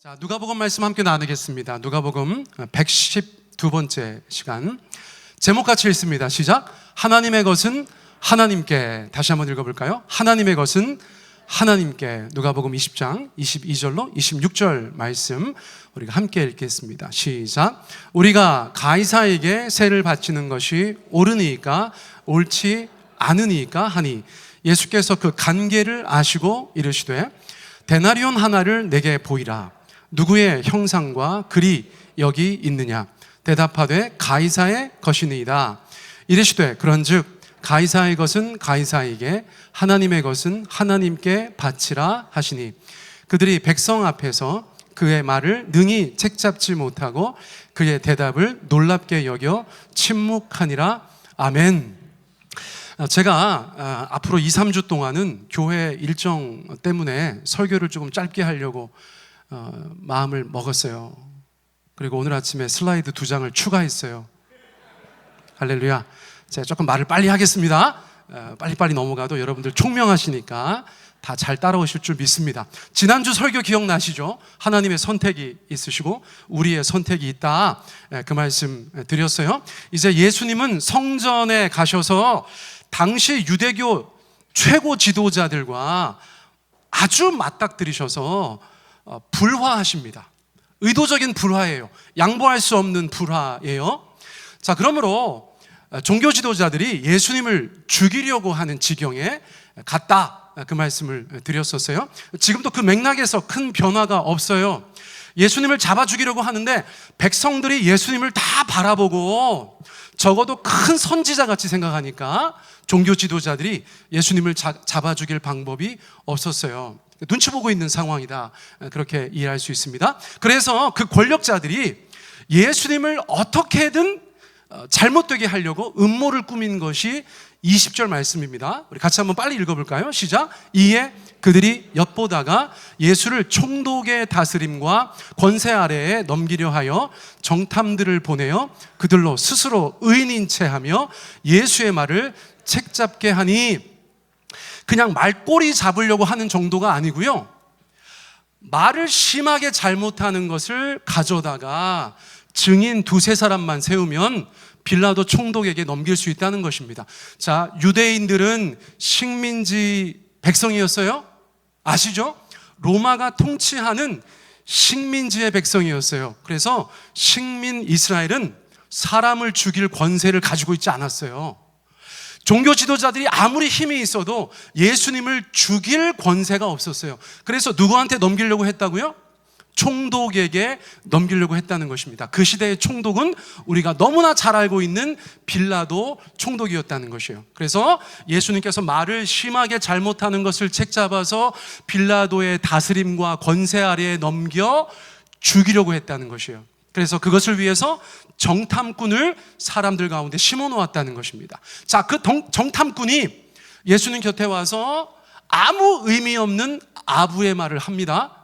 자, 누가복음 말씀 함께 나누겠습니다. 누가복음 112번째 시간. 제목같이 읽습니다. 시작. 하나님의 것은 하나님께. 다시 한번 읽어볼까요? 하나님의 것은 하나님께. 누가복음 20장 22절로 26절 말씀 우리가 함께 읽겠습니다. 시작. 우리가 가이사에게 세를 바치는 것이 옳으니까 옳지 않으니까 하니 예수께서 그 관계를 아시고 이르시되 데나리온 하나를 내게 보이라. 누구의 형상과 글이 여기 있느냐? 대답하되 가이사의 것이니이다. 이르시되 그런즉 가이사의 것은 가이사에게, 하나님의 것은 하나님께 바치라 하시니 그들이 백성 앞에서 그의 말을 능히 책잡지 못하고 그의 대답을 놀랍게 여겨 침묵하니라. 아멘. 제가 앞으로 2, 3주 동안은 교회 일정 때문에 설교를 조금 짧게 하려고 마음을 먹었어요. 그리고 오늘 아침에 슬라이드 2장을 추가했어요. 할렐루야. 제가 조금 말을 빨리 하겠습니다. 빨리빨리 넘어가도 여러분들 총명하시니까 다 잘 따라오실 줄 믿습니다. 지난주 설교 기억나시죠? 하나님의 선택이 있으시고 우리의 선택이 있다, 그 말씀 드렸어요. 이제 예수님은 성전에 가셔서 당시 유대교 최고 지도자들과 아주 맞닥뜨리셔서 불화하십니다. 의도적인 불화예요. 양보할 수 없는 불화예요. 자, 그러므로 종교 지도자들이 예수님을 죽이려고 하는 지경에 갔다, 그 말씀을 드렸었어요. 지금도 그 맥락에서 큰 변화가 없어요. 예수님을 잡아 죽이려고 하는데 백성들이 예수님을 다 바라보고 적어도 큰 선지자같이 생각하니까 종교 지도자들이 예수님을 잡아 죽일 방법이 없었어요. 눈치 보고 있는 상황이다, 그렇게 이해할 수 있습니다. 그래서 그 권력자들이 예수님을 어떻게든 잘못되게 하려고 음모를 꾸민 것이 20절 말씀입니다. 우리 같이 한번 빨리 읽어볼까요? 시작. 이에 그들이 엿보다가 예수를 총독의 다스림과 권세 아래에 넘기려 하여 정탐들을 보내어 그들로 스스로 의인인 채 하며 예수의 말을 책잡게 하니, 그냥 말꼬리 잡으려고 하는 정도가 아니고요, 말을 심하게 잘못하는 것을 가져다가 증인 2-3사람만 세우면 빌라도 총독에게 넘길 수 있다는 것입니다. 자, 유대인들은 식민지 백성이었어요? 아시죠? 로마가 통치하는 식민지의 백성이었어요. 그래서 식민 이스라엘은 사람을 죽일 권세를 가지고 있지 않았어요. 종교 지도자들이 아무리 힘이 있어도 예수님을 죽일 권세가 없었어요. 그래서 누구한테 넘기려고 했다고요? 총독에게 넘기려고 했다는 것입니다. 그 시대의 총독은 우리가 너무나 잘 알고 있는 빌라도 총독이었다는 것이에요. 그래서 예수님께서 말을 심하게 잘못하는 것을 책잡아서 빌라도의 다스림과 권세 아래에 넘겨 죽이려고 했다는 것이에요. 그래서 그것을 위해서 정탐꾼을 사람들 가운데 심어놓았다는 것입니다. 자, 그 정탐꾼이 예수님 곁에 와서 아무 의미 없는 아부의 말을 합니다.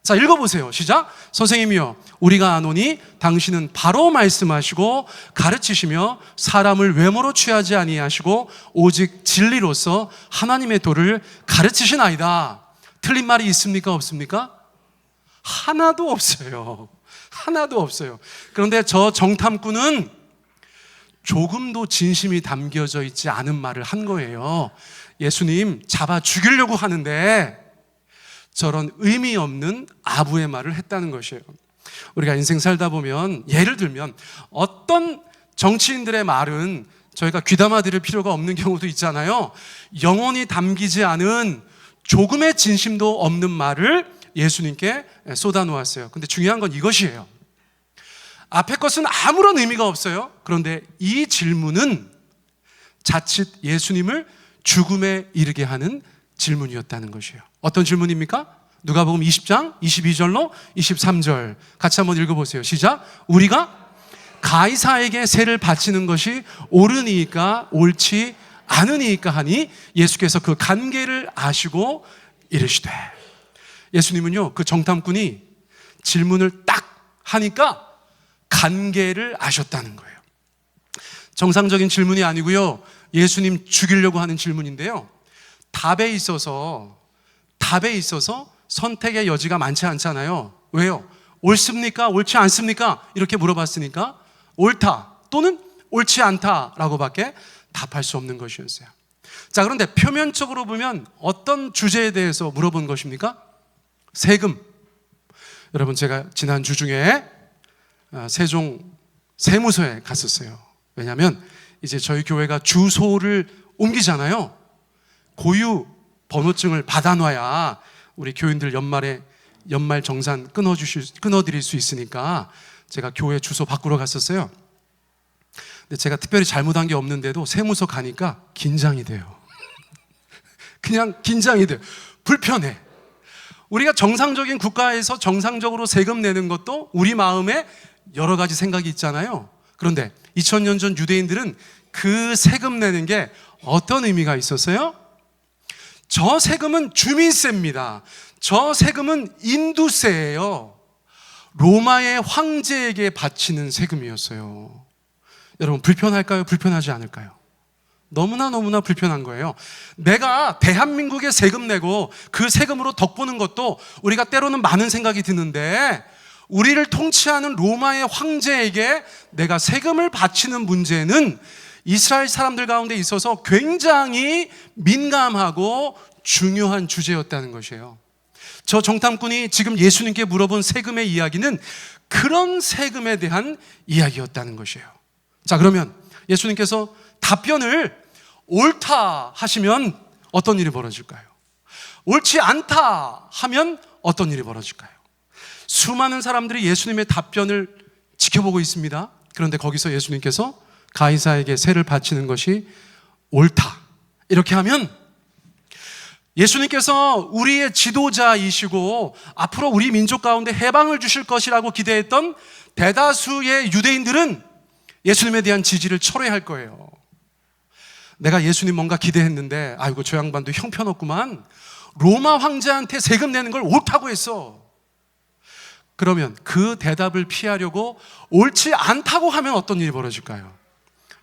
자, 읽어보세요. 시작. 선생님이여, 우리가 아노니 당신은 바로 말씀하시고 가르치시며 사람을 외모로 취하지 아니하시고 오직 진리로서 하나님의 도를 가르치시나이다. 틀린 말이 있습니까? 없습니까? 하나도 없어요. 하나도 없어요. 그런데 저 정탐꾼은 조금도 진심이 담겨져 있지 않은 말을 한 거예요. 예수님 잡아 죽이려고 하는데 저런 의미 없는 아부의 말을 했다는 것이에요. 우리가 인생 살다 보면, 예를 들면 어떤 정치인들의 말은 저희가 귀담아 들을 필요가 없는 경우도 있잖아요. 영혼이 담기지 않은 조금의 진심도 없는 말을 예수님께 쏟아놓았어요. 근데 중요한 건 이것이에요. 앞에 것은 아무런 의미가 없어요. 그런데 이 질문은 자칫 예수님을 죽음에 이르게 하는 질문이었다는 것이에요. 어떤 질문입니까? 누가복음 20장 22절로 23절 같이 한번 읽어보세요. 시작. 우리가 가이사에게 세를 바치는 것이 옳으니까 옳지 않으니까 하니 예수께서 그 관계를 아시고 이르시되. 예수님은요, 그 정탐꾼이 질문을 딱 하니까 관계를 아셨다는 거예요. 정상적인 질문이 아니고요, 예수님 죽이려고 하는 질문인데요, 답에 있어서 선택의 여지가 많지 않잖아요. 왜요? 옳습니까? 옳지 않습니까? 이렇게 물어봤으니까 옳다 또는 옳지 않다라고 밖에 답할 수 없는 것이었어요. 자, 그런데 표면적으로 보면 어떤 주제에 대해서 물어본 것입니까? 세금. 여러분, 제가 지난 주 중에 세종 세무서에 갔었어요. 왜냐하면 이제 저희 교회가 주소를 옮기잖아요. 고유 번호증을 받아놔야 우리 교인들 연말 정산 끊어드릴 수 있으니까 제가 교회 주소 바꾸러 갔었어요. 근데 제가 특별히 잘못한 게 없는데도 세무서 가니까 긴장이 돼요. 그냥 긴장이 돼요. 불편해. 우리가 정상적인 국가에서 정상적으로 세금 내는 것도 우리 마음에 여러 가지 생각이 있잖아요. 그런데 2000년 전 유대인들은 그 세금 내는 게 어떤 의미가 있었어요? 저 세금은 주민세입니다. 저 세금은 인두세예요. 로마의 황제에게 바치는 세금이었어요. 여러분, 불편할까요? 불편하지 않을까요? 너무나 불편한 거예요. 내가 대한민국에 세금 내고 그 세금으로 덕보는 것도 우리가 때로는 많은 생각이 드는데, 우리를 통치하는 로마의 황제에게 내가 세금을 바치는 문제는 이스라엘 사람들 가운데 있어서 굉장히 민감하고 중요한 주제였다는 것이에요. 저 정탐꾼이 지금 예수님께 물어본 세금의 이야기는 그런 세금에 대한 이야기였다는 것이에요. 자, 그러면 예수님께서 답변을 옳다 하시면 어떤 일이 벌어질까요? 옳지 않다 하면 어떤 일이 벌어질까요? 수많은 사람들이 예수님의 답변을 지켜보고 있습니다. 그런데 거기서 예수님께서 가이사에게 세를 바치는 것이 옳다 이렇게 하면, 예수님께서 우리의 지도자이시고 앞으로 우리 민족 가운데 해방을 주실 것이라고 기대했던 대다수의 유대인들은 예수님에 대한 지지를 철회할 거예요. 내가 예수님 뭔가 기대했는데 아이고 저 양반도 형편없구만, 로마 황제한테 세금 내는 걸 옳다고 했어. 그러면 그 대답을 피하려고 옳지 않다고 하면 어떤 일이 벌어질까요?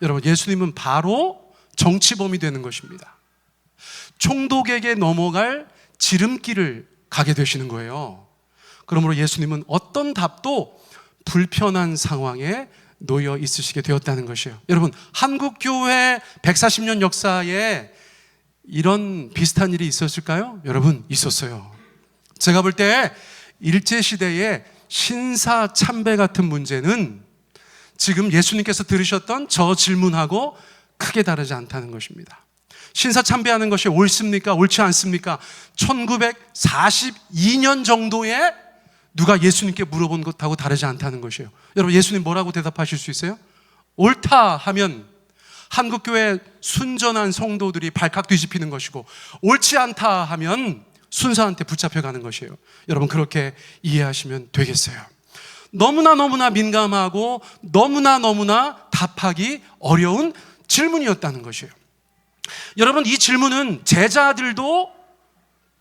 여러분, 예수님은 바로 정치범이 되는 것입니다. 총독에게 넘어갈 지름길을 가게 되시는 거예요. 그러므로 예수님은 어떤 답도 불편한 상황에 놓여 있으시게 되었다는 것이에요. 여러분, 한국교회 140년 역사에 이런 비슷한 일이 있었을까요? 여러분, 있었어요. 제가 볼 때 일제시대의 신사참배 같은 문제는 지금 예수님께서 들으셨던 저 질문하고 크게 다르지 않다는 것입니다. 신사참배하는 것이 옳습니까? 옳지 않습니까? 1942년 정도에 누가 예수님께 물어본 것하고 다르지 않다는 것이에요. 여러분, 예수님 뭐라고 대답하실 수 있어요? 옳다 하면 한국교회 순전한 성도들이 발칵 뒤집히는 것이고, 옳지 않다 하면 순사한테 붙잡혀가는 것이에요. 여러분, 그렇게 이해하시면 되겠어요. 너무나 민감하고 너무나 답하기 어려운 질문이었다는 것이에요. 여러분, 이 질문은 제자들도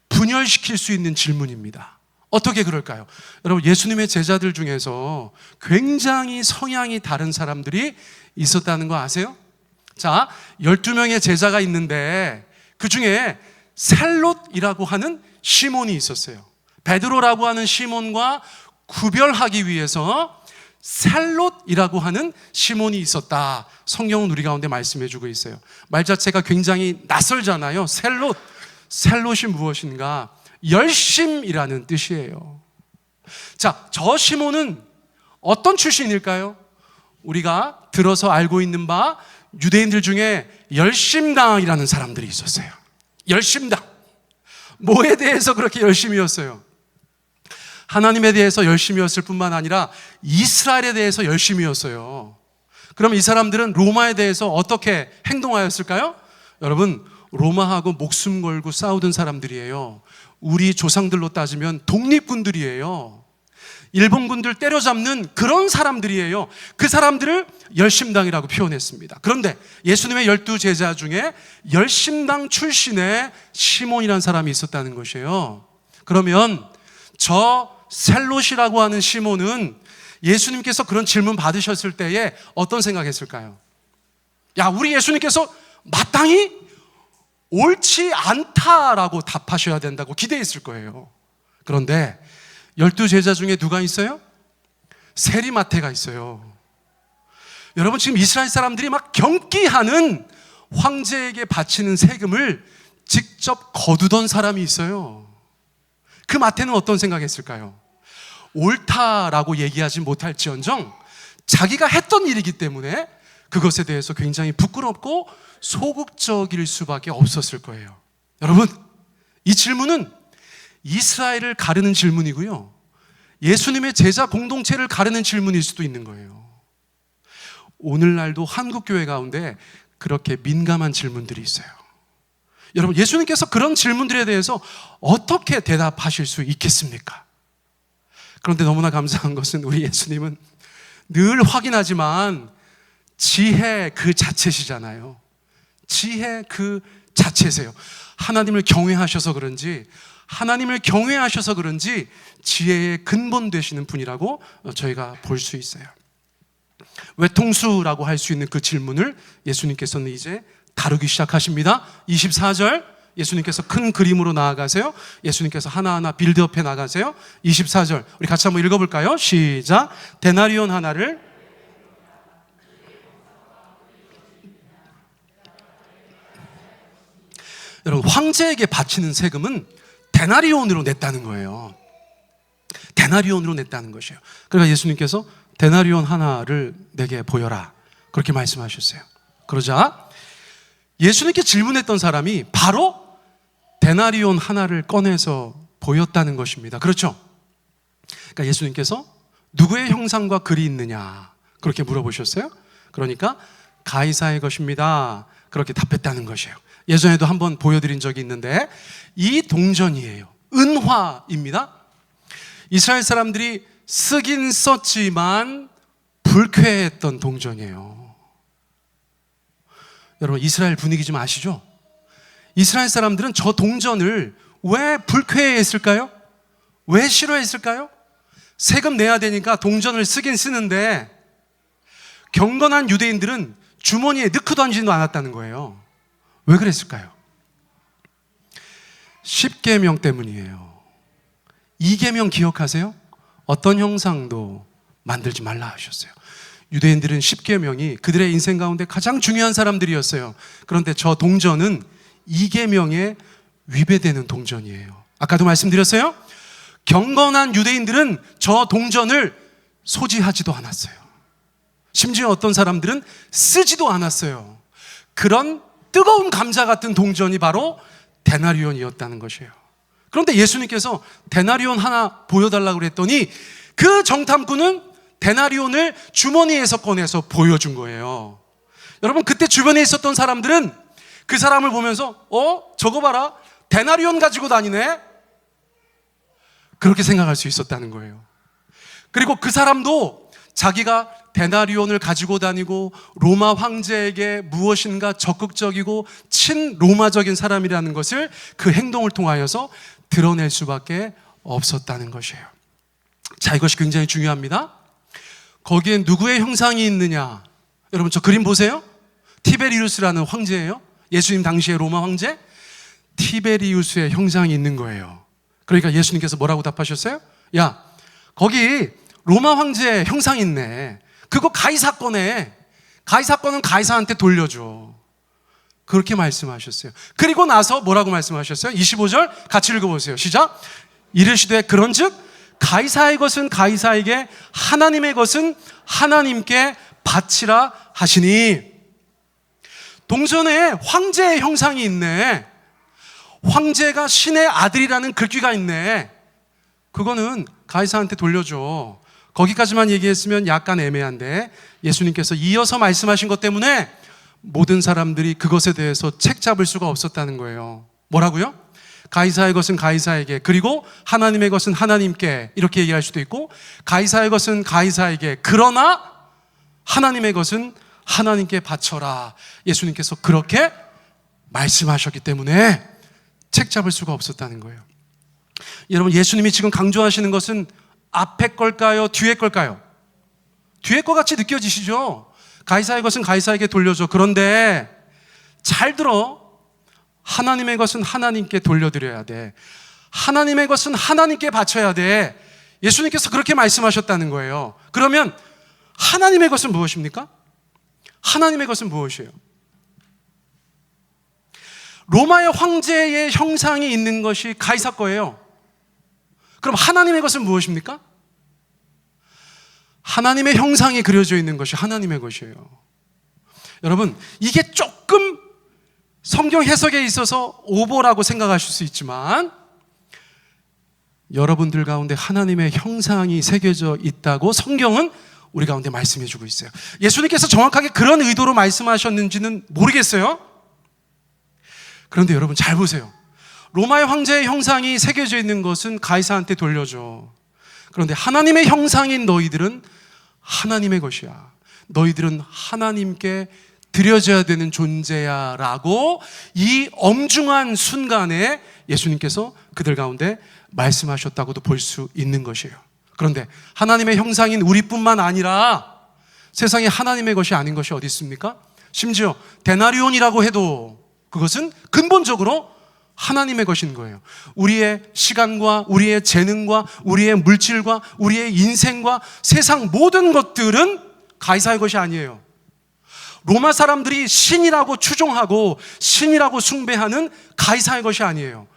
분열시킬 수 있는 질문입니다. 어떻게 그럴까요? 여러분, 예수님의 제자들 중에서 굉장히 성향이 다른 사람들이 있었다는 거 아세요? 자, 12명의 제자가 있는데 그 중에 셀롯이라고 하는 시몬이 있었어요. 베드로라고 하는 시몬과 구별하기 위해서 셀롯이라고 하는 시몬이 있었다. 성경은 우리 가운데 말씀해주고 있어요. 말 자체가 굉장히 낯설잖아요. 셀롯이 무엇인가? 열심이라는 뜻이에요. 자, 저 시몬은 어떤 출신일까요? 우리가 들어서 알고 있는 바 유대인들 중에 열심당이라는 사람들이 있었어요. 열심당. 뭐에 대해서 그렇게 열심이었어요? 하나님에 대해서 열심이었을 뿐만 아니라 이스라엘에 대해서 열심이었어요. 그럼 이 사람들은 로마에 대해서 어떻게 행동하였을까요? 여러분, 로마하고 목숨 걸고 싸우던 사람들이에요. 우리 조상들로 따지면 독립군들이에요. 일본군들 때려잡는 그런 사람들이에요. 그 사람들을 열심당이라고 표현했습니다. 그런데 예수님의 12제자 중에 열심당 출신의 시몬이라는 사람이 있었다는 것이에요. 그러면 저 셀롯이라고 하는 시몬은 예수님께서 그런 질문 받으셨을 때에 어떤 생각했을까요? 야, 우리 예수님께서 마땅히 옳지 않다라고 답하셔야 된다고 기대했을 거예요. 그런데 12제자 중에 누가 있어요? 세리마태가 있어요. 여러분, 지금 이스라엘 사람들이 막 경기하는 황제에게 바치는 세금을 직접 거두던 사람이 있어요. 그 마태는 어떤 생각했을까요? 옳다라고 얘기하지 못할지언정 자기가 했던 일이기 때문에 그것에 대해서 굉장히 부끄럽고 소극적일 수밖에 없었을 거예요. 여러분, 이 질문은 이스라엘을 가르는 질문이고요, 예수님의 제자 공동체를 가르는 질문일 수도 있는 거예요. 오늘날도 한국교회 가운데 그렇게 민감한 질문들이 있어요. 여러분, 예수님께서 그런 질문들에 대해서 어떻게 대답하실 수 있겠습니까? 그런데 너무나 감사한 것은 우리 예수님은 늘 확인하지만 지혜 그 자체시잖아요. 지혜 그 자체세요. 하나님을 경외하셔서 그런지 지혜의 근본 되시는 분이라고 저희가 볼 수 있어요. 외통수라고 할 수 있는 그 질문을 예수님께서는 이제 다루기 시작하십니다. 24절, 예수님께서 큰 그림으로 나아가세요. 예수님께서 하나하나 빌드업해 나가세요. 24절, 우리 같이 한번 읽어볼까요? 시작. 데나리온 하나를 여러분, 황제에게 바치는 세금은 데나리온으로 냈다는 거예요. 데나리온으로 냈다는 것이에요. 그러니까 예수님께서 데나리온 하나를 내게 보여라, 그렇게 말씀하셨어요. 그러자 예수님께 질문했던 사람이 바로 데나리온 하나를 꺼내서 보였다는 것입니다. 그렇죠? 그러니까 예수님께서 누구의 형상과 글이 있느냐, 그렇게 물어보셨어요. 그러니까 가이사의 것입니다, 그렇게 답했다는 것이에요. 예전에도 한번 보여드린 적이 있는데, 이 동전이에요. 은화입니다. 이스라엘 사람들이 쓰긴 썼지만 불쾌했던 동전이에요. 여러분, 이스라엘 분위기 좀 아시죠? 이스라엘 사람들은 저 동전을 왜 불쾌했을까요? 왜 싫어했을까요? 세금 내야 되니까 동전을 쓰긴 쓰는데 경건한 유대인들은 주머니에 넣고 던지지도 않았다는 거예요. 왜 그랬을까요? 십계명 때문이에요. 이계명 기억하세요? 어떤 형상도 만들지 말라 하셨어요. 유대인들은 십계명이 그들의 인생 가운데 가장 중요한 사람들이었어요. 그런데 저 동전은 이계명에 위배되는 동전이에요. 아까도 말씀드렸어요. 경건한 유대인들은 저 동전을 소지하지도 않았어요. 심지어 어떤 사람들은 쓰지도 않았어요. 그런 뜨거운 감자 같은 동전이 바로 데나리온이었다는 것이에요. 그런데 예수님께서 데나리온 하나 보여달라고 그랬더니 그 정탐꾼은 데나리온을 주머니에서 꺼내서 보여준 거예요. 여러분, 그때 주변에 있었던 사람들은 그 사람을 보면서 저거 봐라, 데나리온 가지고 다니네, 그렇게 생각할 수 있었다는 거예요. 그리고 그 사람도 자기가 데나리온을 가지고 다니고 로마 황제에게 무엇인가 적극적이고 친로마적인 사람이라는 것을 그 행동을 통하여서 드러낼 수밖에 없었다는 것이에요. 자, 이것이 굉장히 중요합니다. 거기에 누구의 형상이 있느냐? 여러분, 저 그림 보세요. 티베리우스라는 황제예요. 예수님 당시의 로마 황제. 티베리우스의 형상이 있는 거예요. 그러니까 예수님께서 뭐라고 답하셨어요? 야, 거기 로마 황제의 형상이 있네. 그거 가이사 거네. 가이사 거는 가이사한테 돌려줘. 그렇게 말씀하셨어요. 그리고 나서 뭐라고 말씀하셨어요? 25절 같이 읽어보세요. 시작. 이르시되 그런즉 가이사의 것은 가이사에게, 하나님의 것은 하나님께 바치라 하시니. 동전에 황제의 형상이 있네. 황제가 신의 아들이라는 글귀가 있네. 그거는 가이사한테 돌려줘. 거기까지만 얘기했으면 약간 애매한데 예수님께서 이어서 말씀하신 것 때문에 모든 사람들이 그것에 대해서 책 잡을 수가 없었다는 거예요. 뭐라고요? 가이사의 것은 가이사에게, 그리고 하나님의 것은 하나님께, 이렇게 얘기할 수도 있고, 가이사의 것은 가이사에게, 그러나 하나님의 것은 하나님께 바쳐라. 예수님께서 그렇게 말씀하셨기 때문에 책 잡을 수가 없었다는 거예요. 여러분, 예수님이 지금 강조하시는 것은 앞에 걸까요? 뒤에 걸까요? 뒤에 거 같이 느껴지시죠? 가이사의 것은 가이사에게 돌려줘. 그런데 잘 들어. 하나님의 것은 하나님께 돌려드려야 돼. 하나님의 것은 하나님께 바쳐야 돼. 예수님께서 그렇게 말씀하셨다는 거예요. 그러면 하나님의 것은 무엇입니까? 하나님의 것은 무엇이에요? 로마의 황제의 형상이 있는 것이 가이사 거예요. 그럼 하나님의 것은 무엇입니까? 하나님의 형상이 그려져 있는 것이 하나님의 것이에요. 여러분, 이게 조금 성경 해석에 있어서 오보라고 생각하실 수 있지만 여러분들 가운데 하나님의 형상이 새겨져 있다고 성경은 우리 가운데 말씀해 주고 있어요. 예수님께서 정확하게 그런 의도로 말씀하셨는지는 모르겠어요. 그런데 여러분 잘 보세요. 로마의 황제의 형상이 새겨져 있는 것은 가이사한테 돌려줘. 그런데 하나님의 형상인 너희들은 하나님의 것이야. 너희들은 하나님께 드려져야 되는 존재야 라고 이 엄중한 순간에 예수님께서 그들 가운데 말씀하셨다고도 볼 수 있는 것이에요. 그런데 하나님의 형상인 우리뿐만 아니라 세상에 하나님의 것이 아닌 것이 어디 있습니까? 심지어 데나리온이라고 해도 그것은 근본적으로 하나님의 것인 거예요. 우리의 시간과 우리의 재능과 우리의 물질과 우리의 인생과 세상 모든 것들은 가이사의 것이 아니에요. 로마 사람들이 신이라고 추종하고 신이라고 숭배하는 가이사의 것이 아니에요.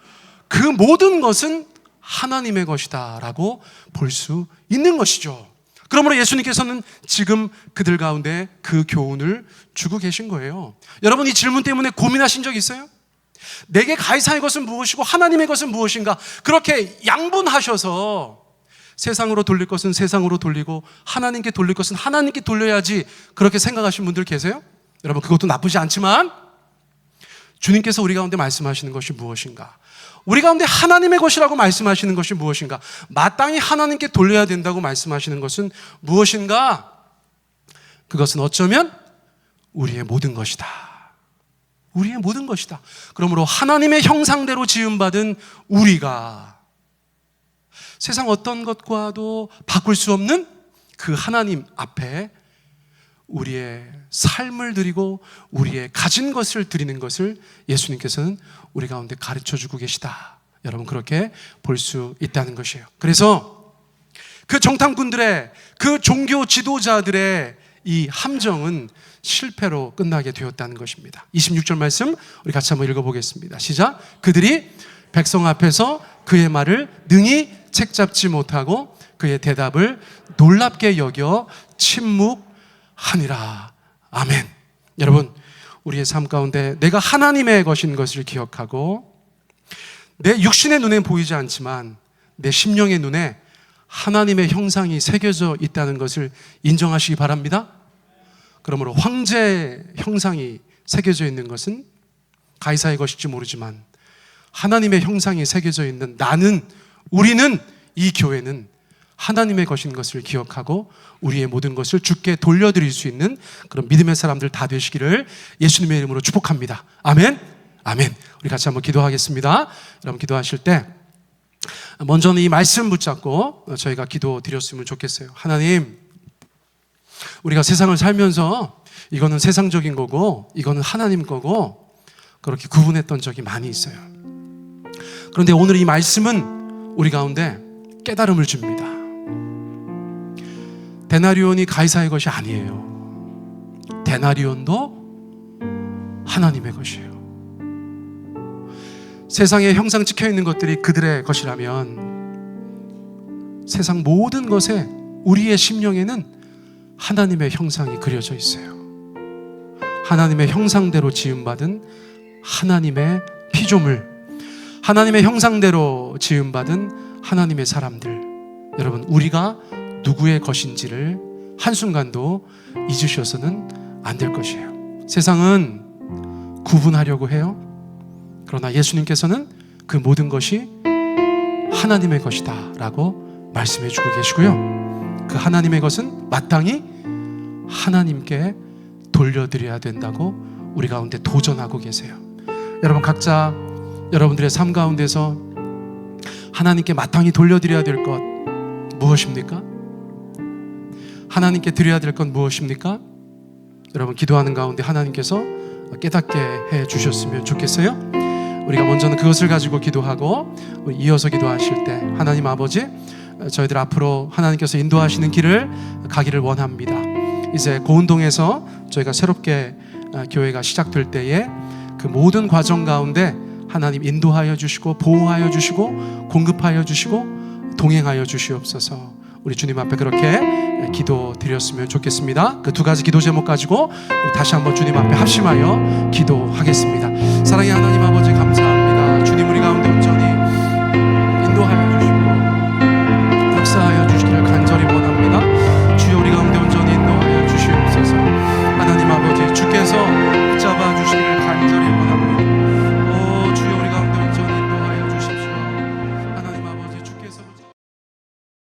그 모든 것은 하나님의 것이다 라고 볼 수 있는 것이죠. 그러므로 예수님께서는 지금 그들 가운데 그 교훈을 주고 계신 거예요. 여러분, 이 질문 때문에 고민하신 적 있어요? 내게 가이사의 것은 무엇이고 하나님의 것은 무엇인가? 그렇게 양분하셔서 세상으로 돌릴 것은 세상으로 돌리고 하나님께 돌릴 것은 하나님께 돌려야지 그렇게 생각하시는 분들 계세요? 여러분, 그것도 나쁘지 않지만 주님께서 우리 가운데 말씀하시는 것이 무엇인가? 우리 가운데 하나님의 것이라고 말씀하시는 것이 무엇인가? 마땅히 하나님께 돌려야 된다고 말씀하시는 것은 무엇인가? 그것은 어쩌면 우리의 모든 것이다. 우리의 모든 것이다. 그러므로 하나님의 형상대로 지음받은 우리가 세상 어떤 것과도 바꿀 수 없는 그 하나님 앞에 우리의 삶을 드리고 우리의 가진 것을 드리는 것을 예수님께서는 우리 가운데 가르쳐주고 계시다. 여러분, 그렇게 볼 수 있다는 것이에요. 그래서 그 정탐꾼들의, 그 종교 지도자들의 이 함정은 실패로 끝나게 되었다는 것입니다. 26절 말씀 우리 같이 한번 읽어보겠습니다. 시작. 그들이 백성 앞에서 그의 말을 능히 책잡지 못하고 그의 대답을 놀랍게 여겨 침묵하니라. 아멘. 여러분, 우리의 삶 가운데 내가 하나님의 것인 것을 기억하고 내 육신의 눈에 보이지 않지만 내 심령의 눈에 하나님의 형상이 새겨져 있다는 것을 인정하시기 바랍니다. 그러므로 황제의 형상이 새겨져 있는 것은 가이사의 것일지 모르지만 하나님의 형상이 새겨져 있는 나는, 우리는, 이 교회는 하나님의 것인 것을 기억하고 우리의 모든 것을 주께 돌려드릴 수 있는 그런 믿음의 사람들 다 되시기를 예수님의 이름으로 축복합니다. 아멘. 아멘. 우리 같이 한번 기도하겠습니다. 여러분, 기도하실 때 먼저는 이 말씀 붙잡고 저희가 기도 드렸으면 좋겠어요. 하나님, 우리가 세상을 살면서 이거는 세상적인 거고 이거는 하나님 거고 그렇게 구분했던 적이 많이 있어요. 그런데 오늘 이 말씀은 우리 가운데 깨달음을 줍니다. 데나리온이 가이사의 것이 아니에요. 데나리온도 하나님의 것이에요. 세상에 형상 찍혀 있는 것들이 그들의 것이라면 세상 모든 것에 우리의 심령에는 하나님의 형상이 그려져 있어요. 하나님의 형상대로 지음받은 하나님의 피조물, 하나님의 형상대로 지음받은 하나님의 사람들. 여러분, 우리가 누구의 것인지를 한순간도 잊으셔서는 안 될 것이에요. 세상은 구분하려고 해요. 그러나 예수님께서는 그 모든 것이 하나님의 것이다 라고 말씀해 주고 계시고요. 그 하나님의 것은 마땅히 하나님께 돌려드려야 된다고 우리 가운데 도전하고 계세요. 여러분, 각자 여러분들의 삶 가운데서 하나님께 마땅히 돌려드려야 될 것 무엇입니까? 하나님께 드려야 될 건 무엇입니까? 여러분, 기도하는 가운데 하나님께서 깨닫게 해 주셨으면 좋겠어요. 우리가 먼저는 그것을 가지고 기도하고 이어서 기도하실 때 하나님 아버지, 저희들 앞으로 하나님께서 인도하시는 길을 가기를 원합니다. 이제 고운동에서 저희가 새롭게 교회가 시작될 때에 그 모든 과정 가운데 하나님 인도하여 주시고 보호하여 주시고 공급하여 주시고 동행하여 주시옵소서. 우리 주님 앞에 그렇게 기도드렸으면 좋겠습니다. 그 두 가지 기도 제목 가지고 우리 다시 한번 주님 앞에 합심하여 기도하겠습니다.